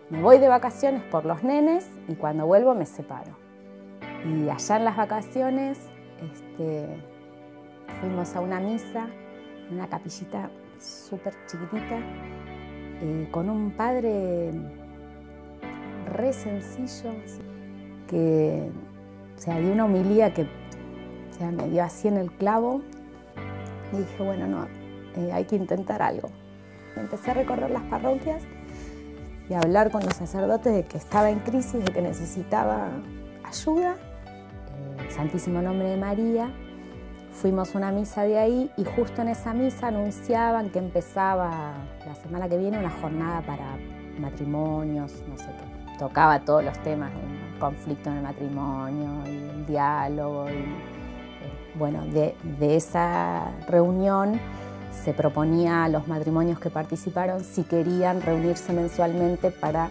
Me voy de vacaciones por los nenes y cuando vuelvo me separo. Y allá en las vacaciones fuimos a una misa, en una capillita súper chiquitita, con un padre re sencillo, que dio una homilía que me dio así en el clavo. Y dije, bueno, no, hay que intentar algo. Empecé a recorrer las parroquias y a hablar con los sacerdotes de que estaba en crisis, de que necesitaba ayuda. Santísimo Nombre de María. Fuimos a una misa de ahí y justo en esa misa anunciaban que empezaba la semana que viene una jornada para matrimonios, no sé qué. Tocaba todos los temas, el conflicto en el matrimonio, el diálogo. Bueno, de esa reunión se proponía a los matrimonios que participaron si querían reunirse mensualmente para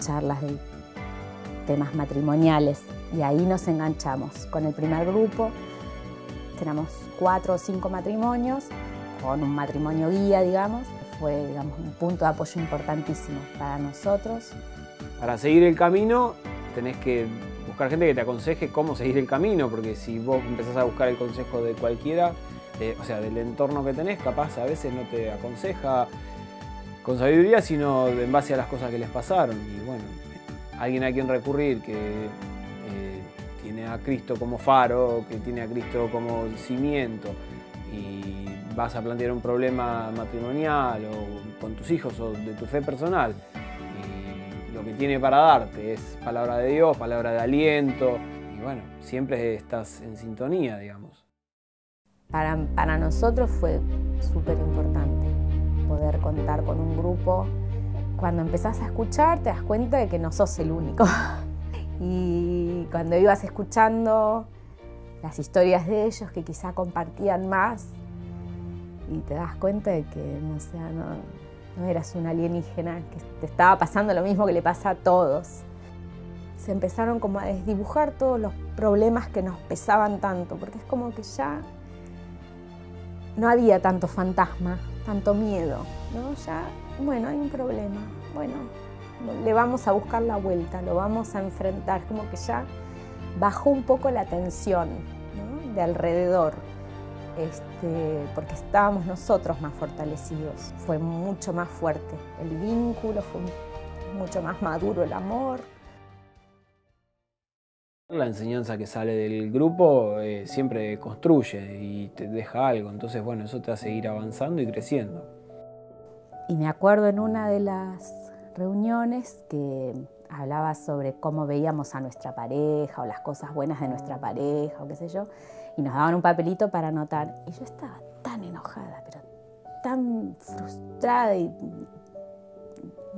charlas de temas matrimoniales. Y ahí nos enganchamos con el primer grupo. Éramos 4 o 5 matrimonios, con un matrimonio guía, digamos. Fue, un punto de apoyo importantísimo para nosotros. Para seguir el camino tenés que buscar gente que te aconseje cómo seguir el camino, porque si vos empezás a buscar el consejo de cualquiera, del entorno que tenés, capaz a veces no te aconseja con sabiduría, sino en base a las cosas que les pasaron. Y bueno, alguien a quien recurrir que tiene a Cristo como faro, que tiene a Cristo como cimiento, y vas a plantear un problema matrimonial o con tus hijos o de tu fe personal, y lo que tiene para darte es palabra de Dios, palabra de aliento, y bueno, siempre estás en sintonía, digamos. Para nosotros fue súper importante poder contar con un grupo. Cuando empezás a escuchar te das cuenta de que no sos el único. Y cuando ibas escuchando las historias de ellos que quizá compartían más, y te das cuenta de que no eras un alienígena, que te estaba pasando lo mismo que le pasa a todos. Se empezaron como a desdibujar todos los problemas que nos pesaban tanto, porque es como que ya no había tanto fantasma, tanto miedo, ¿no? Ya, bueno, hay un problema, bueno, le vamos a buscar la vuelta, lo vamos a enfrentar. Como que ya bajó un poco la tensión, ¿no?, de alrededor, porque estábamos nosotros más fortalecidos. Fue mucho más fuerte el vínculo, fue mucho más maduro el amor. La enseñanza que sale del grupo siempre construye y te deja algo, entonces bueno, eso te hace ir avanzando y creciendo. Y me acuerdo en una de las reuniones que hablaba sobre cómo veíamos a nuestra pareja o las cosas buenas de nuestra pareja o qué sé yo, y nos daban un papelito para anotar. Y yo estaba tan enojada, pero tan frustrada y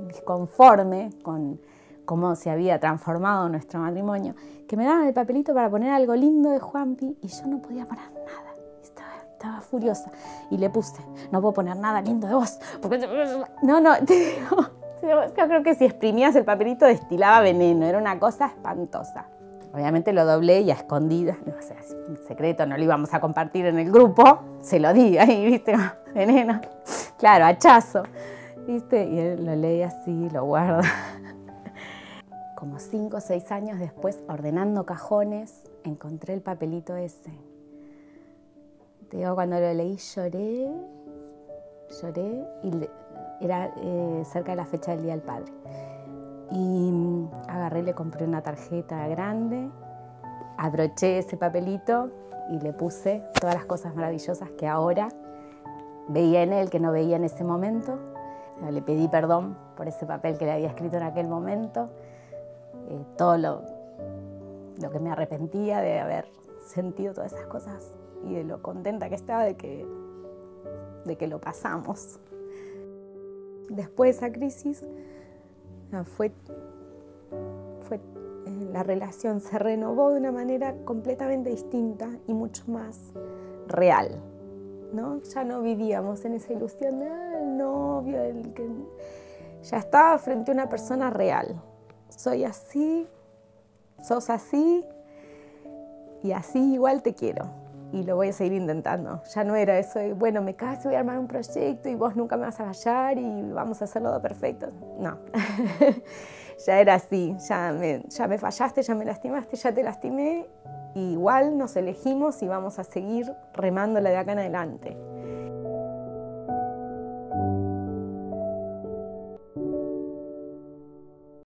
disconforme con cómo se había transformado nuestro matrimonio, que me daban el papelito para poner algo lindo de Juanpi y yo no podía poner nada. Estaba furiosa y le puse, no puedo poner nada lindo de vos, porque no, te digo, yo creo que si exprimías el papelito destilaba veneno, era una cosa espantosa. Obviamente lo doblé y a escondidas, o sea, en secreto, no lo íbamos a compartir en el grupo, se lo di ahí, ¿viste? Veneno, claro, hachazo, ¿viste? Y él lo lee así, lo guarda. Como 5 o 6 años después, ordenando cajones, encontré el papelito ese. Te digo, cuando lo leí lloré, y era cerca de la fecha del Día del Padre. Y agarré, le compré una tarjeta grande, abroché ese papelito y le puse todas las cosas maravillosas que ahora veía en él, que no veía en ese momento. Le pedí perdón por ese papel que le había escrito en aquel momento. Todo lo que me arrepentía de haber sentido todas esas cosas y de lo contenta que estaba de que lo pasamos. Después de esa crisis, la relación se renovó de una manera completamente distinta y mucho más real, ¿no? Ya no vivíamos en esa ilusión del novio, ya estaba frente a una persona real. Soy así, sos así, y así igual te quiero. y lo voy a seguir intentando. Ya no era eso de, bueno, me caso, voy a armar un proyecto y vos nunca me vas a fallar y vamos a hacerlo todo perfecto. No, ya era así, ya me fallaste, ya me lastimaste, ya te lastimé. Y igual nos elegimos y vamos a seguir remándola de acá en adelante.